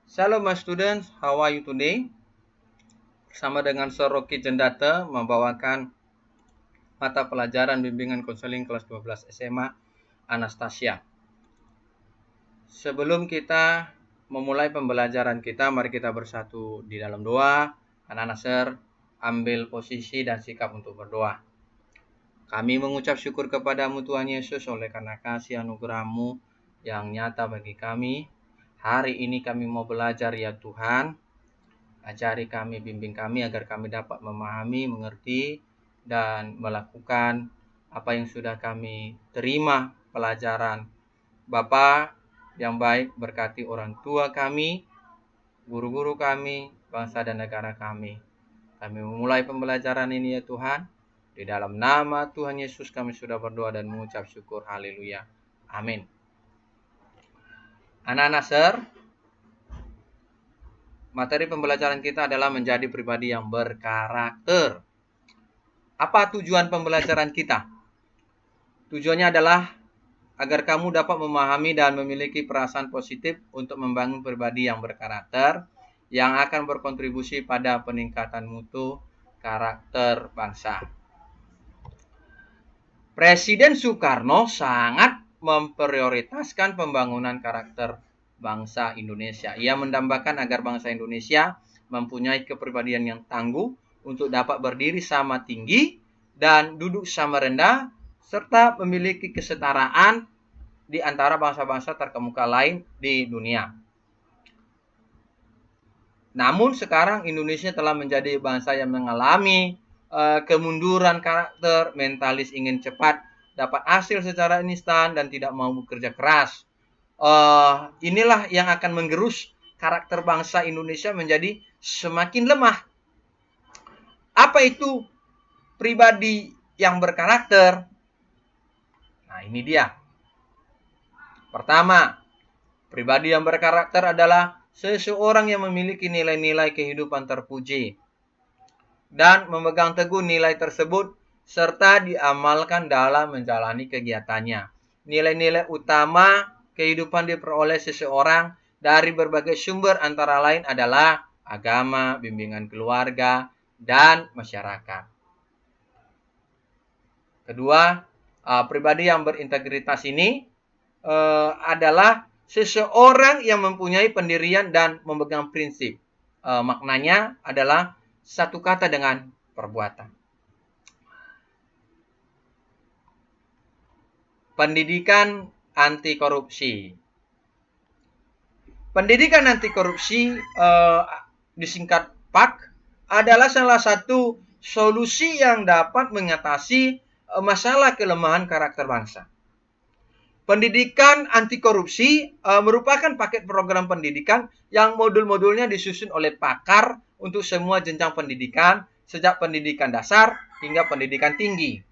Shalom my students, how are you today? Bersama dengan Sir Rocky Jendata membawakan mata pelajaran bimbingan konseling kelas 12 SMA Anastasia. Sebelum kita memulai pembelajaran kita, mari kita bersatu di dalam doa. Anak-anak Sir, ambil posisi dan sikap untuk berdoa. Kami mengucap syukur kepadamu Tuhan Yesus oleh karena kasih anugerah-Mu yang nyata bagi kami. Hari ini kami mau belajar ya Tuhan. Ajari kami, bimbing kami agar kami dapat memahami, mengerti, dan melakukan apa yang sudah kami terima pelajaran. Bapa yang baik, berkati orang tua kami, guru-guru kami, bangsa dan negara kami. Kami memulai pembelajaran ini ya Tuhan. Di dalam nama Tuhan Yesus kami sudah berdoa dan mengucap syukur. Haleluya. Amin. Anak-anak Sir, materi pembelajaran kita adalah menjadi pribadi yang berkarakter. Apa tujuan pembelajaran kita? Tujuannya adalah agar kamu dapat memahami dan memiliki perasaan positif untuk membangun pribadi yang berkarakter yang akan berkontribusi pada peningkatan mutu karakter bangsa. Presiden Soekarno sangat memprioritaskan pembangunan karakter bangsa Indonesia. Ia mendambakan agar bangsa Indonesia mempunyai kepribadian yang tangguh untuk dapat berdiri sama tinggi dan duduk sama rendah, serta memiliki kesetaraan di antara bangsa-bangsa terkemuka lain di dunia. Namun sekarang Indonesia telah menjadi bangsa yang mengalami kemunduran karakter, mentalis ingin cepat dapat hasil secara instan dan tidak mau bekerja keras. Inilah yang akan menggerus karakter bangsa Indonesia menjadi semakin lemah. Apa itu pribadi yang berkarakter? Nah, ini dia. Pertama, pribadi yang berkarakter adalah seseorang yang memiliki nilai-nilai kehidupan terpuji dan memegang teguh nilai tersebut serta diamalkan dalam menjalani kegiatannya. Nilai-nilai utama kehidupan diperoleh seseorang dari berbagai sumber antara lain adalah agama, bimbingan keluarga, dan masyarakat. Kedua, pribadi yang berintegritas ini adalah seseorang yang mempunyai pendirian dan memegang prinsip. Maknanya adalah satu kata dengan perbuatan. Pendidikan anti korupsi. Pendidikan anti korupsi disingkat PAK adalah salah satu solusi yang dapat mengatasi masalah kelemahan karakter bangsa. Pendidikan anti korupsi merupakan paket program pendidikan yang modul-modulnya disusun oleh pakar untuk semua jenjang pendidikan, sejak pendidikan dasar hingga pendidikan tinggi.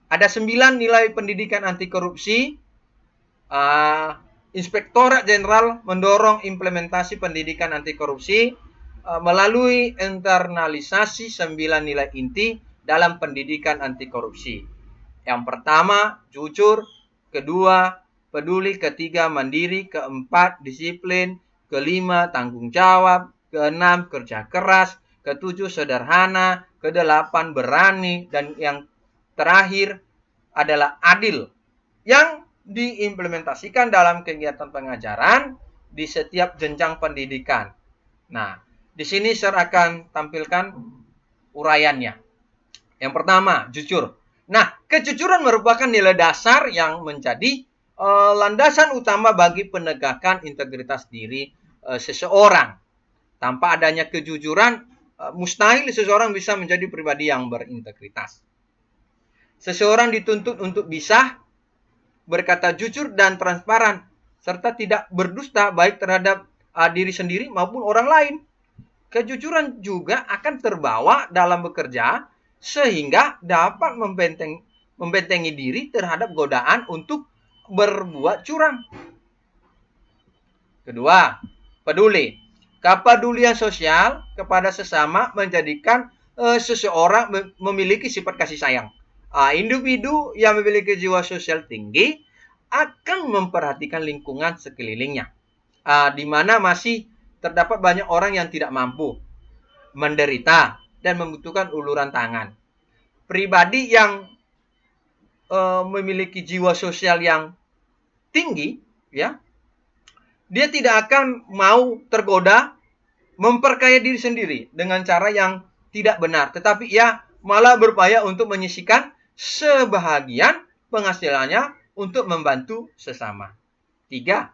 Ada 9 nilai pendidikan anti korupsi. Inspektorat Jenderal mendorong implementasi pendidikan anti korupsi melalui internalisasi 9 nilai inti dalam pendidikan anti korupsi. Yang pertama, jujur. Kedua, peduli. Ketiga, mandiri. Keempat, disiplin. Kelima, tanggung jawab. Keenam, kerja keras. Ketujuh, sederhana. Kedelapan, berani. Dan yang terakhir adalah adil, yang diimplementasikan dalam kegiatan pengajaran di setiap jenjang pendidikan. Nah, di sini saya akan tampilkan uraiannya. Yang pertama, jujur. Nah, kejujuran merupakan nilai dasar yang menjadi landasan utama bagi penegakan integritas diri seseorang. Tanpa adanya kejujuran, mustahil seseorang bisa menjadi pribadi yang berintegritas. Seseorang dituntut untuk bisa berkata jujur dan transparan, serta tidak berdusta baik terhadap diri sendiri maupun orang lain. Kejujuran juga akan terbawa dalam bekerja, sehingga dapat membentengi diri terhadap godaan untuk berbuat curang. Kedua, peduli. Kepedulian sosial kepada sesama menjadikan seseorang memiliki sifat kasih sayang. Individu yang memiliki jiwa sosial tinggi akan memperhatikan lingkungan sekelilingnya. di mana masih terdapat banyak orang yang tidak mampu, menderita, dan membutuhkan uluran tangan. Pribadi yang memiliki jiwa sosial yang tinggi, ya, dia tidak akan mau tergoda memperkaya diri sendiri dengan cara yang tidak benar, tetapi ia malah berupaya untuk menyisihkan sebahagian penghasilannya untuk membantu sesama. 3.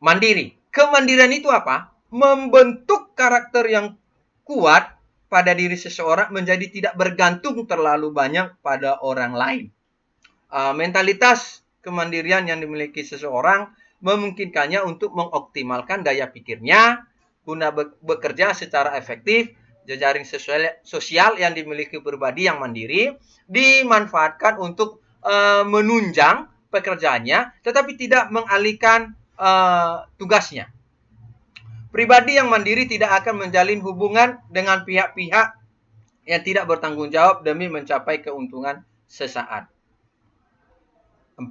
Mandiri. Kemandirian itu apa? Membentuk karakter yang kuat pada diri seseorang menjadi tidak bergantung terlalu banyak pada orang lain. Mentalitas kemandirian yang dimiliki seseorang memungkinkannya untuk mengoptimalkan daya pikirnya guna bekerja secara efektif. Jejaring sosial yang dimiliki pribadi yang mandiri dimanfaatkan untuk menunjang pekerjaannya, tetapi tidak mengalihkan tugasnya. Pribadi yang mandiri tidak akan menjalin hubungan dengan pihak-pihak yang tidak bertanggung jawab demi mencapai keuntungan sesaat. 4.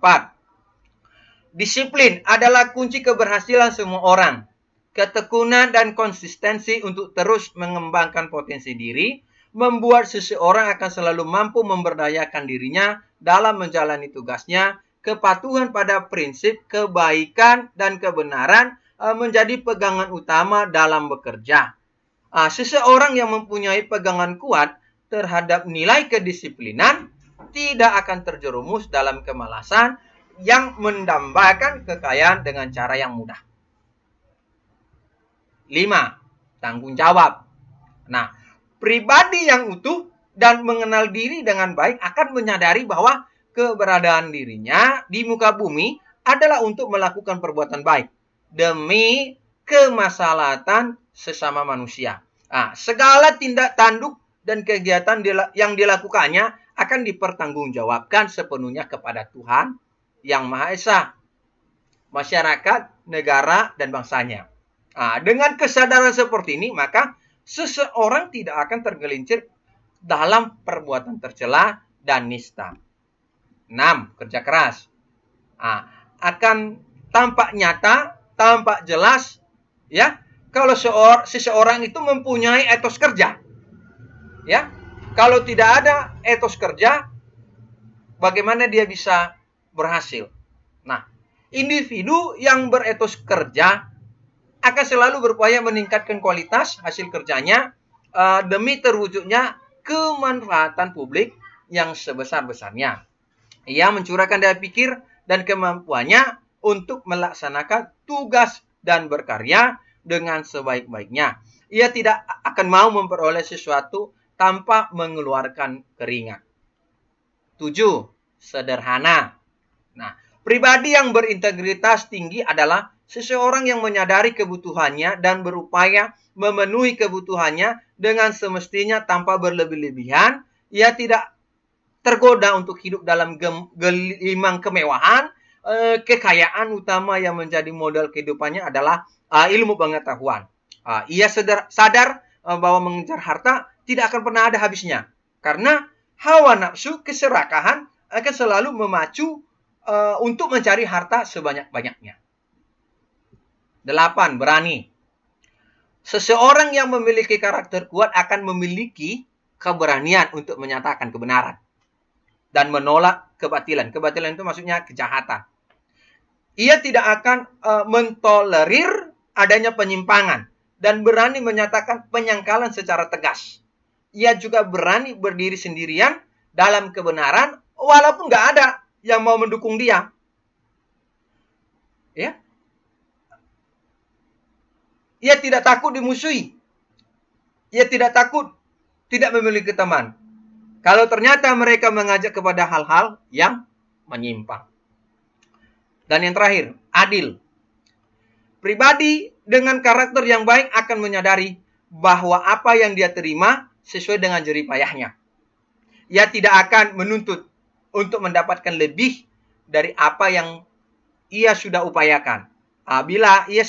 Disiplin adalah kunci keberhasilan semua orang. Ketekunan dan konsistensi untuk terus mengembangkan potensi diri membuat seseorang akan selalu mampu memberdayakan dirinya dalam menjalani tugasnya. Kepatuhan pada prinsip kebaikan dan kebenaran menjadi pegangan utama dalam bekerja. Seseorang yang mempunyai pegangan kuat terhadap nilai kedisiplinan tidak akan terjerumus dalam kemalasan yang mendambakan kekayaan dengan cara yang mudah. 5. Tanggung jawab. Nah, pribadi yang utuh dan mengenal diri dengan baik akan menyadari bahwa keberadaan dirinya di muka bumi adalah untuk melakukan perbuatan baik demi kemaslahatan sesama manusia. Segala tindak tanduk dan kegiatan yang dilakukannya akan dipertanggungjawabkan sepenuhnya kepada Tuhan yang Maha Esa, masyarakat, negara, dan bangsanya. Dengan kesadaran seperti ini, maka seseorang tidak akan tergelincir dalam perbuatan tercela dan nista. 6. Kerja keras. Akan tampak nyata, tampak jelas, ya, kalau seseorang itu mempunyai etos kerja. Ya, kalau tidak ada etos kerja, bagaimana dia bisa berhasil? Nah, individu yang beretos kerja akan selalu berupaya meningkatkan kualitas hasil kerjanya demi terwujudnya kemanfaatan publik yang sebesar-besarnya. Ia mencurahkan daya pikir dan kemampuannya untuk melaksanakan tugas dan berkarya dengan sebaik-baiknya. Ia tidak akan mau memperoleh sesuatu tanpa mengeluarkan keringat. 7. Sederhana. Nah, pribadi yang berintegritas tinggi adalah seseorang yang menyadari kebutuhannya dan berupaya memenuhi kebutuhannya dengan semestinya tanpa berlebih-lebihan. Ia tidak tergoda untuk hidup dalam gelimang kemewahan. Kekayaan utama yang menjadi modal kehidupannya adalah ilmu pengetahuan. Ia sadar bahwa mengejar harta tidak akan pernah ada habisnya. Karena hawa nafsu keserakahan akan selalu memacu untuk mencari harta sebanyak-banyaknya. 8. Berani. Seseorang yang memiliki karakter kuat akan memiliki keberanian untuk menyatakan kebenaran dan menolak kebatilan. Kebatilan itu maksudnya kejahatan. Ia tidak akan mentolerir adanya penyimpangan dan berani menyatakan penyangkalan secara tegas. Ia juga berani berdiri sendirian dalam kebenaran walaupun nggak ada yang mau mendukung dia. Ya. Ia tidak takut dimusuhi. Ia tidak takut tidak memiliki teman. Kalau ternyata mereka mengajak kepada hal-hal yang menyimpang. Dan yang terakhir, adil. Pribadi dengan karakter yang baik akan menyadari bahwa apa yang dia terima sesuai dengan jerih payahnya. Ia tidak akan menuntut untuk mendapatkan lebih dari apa yang ia sudah upayakan. Bila ia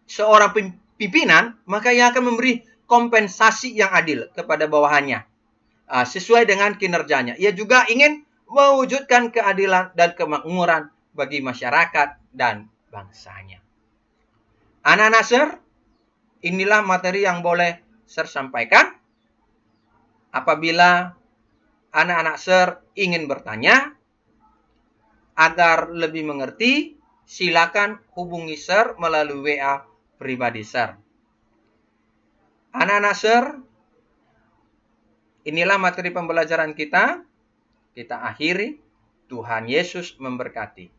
seorang pimpinan, maka ia akan memberi kompensasi yang adil kepada bawahannya sesuai dengan kinerjanya. Ia juga ingin mewujudkan keadilan dan kemakmuran bagi masyarakat dan bangsanya. Anak-anak Sir, inilah materi yang boleh Sir sampaikan. Apabila anak-anak Sir ingin bertanya agar lebih mengerti, silakan hubungi Sir melalui WA pribadi Sir. Anak-anak Sir, inilah materi pembelajaran kita. Kita akhiri. Tuhan Yesus memberkati.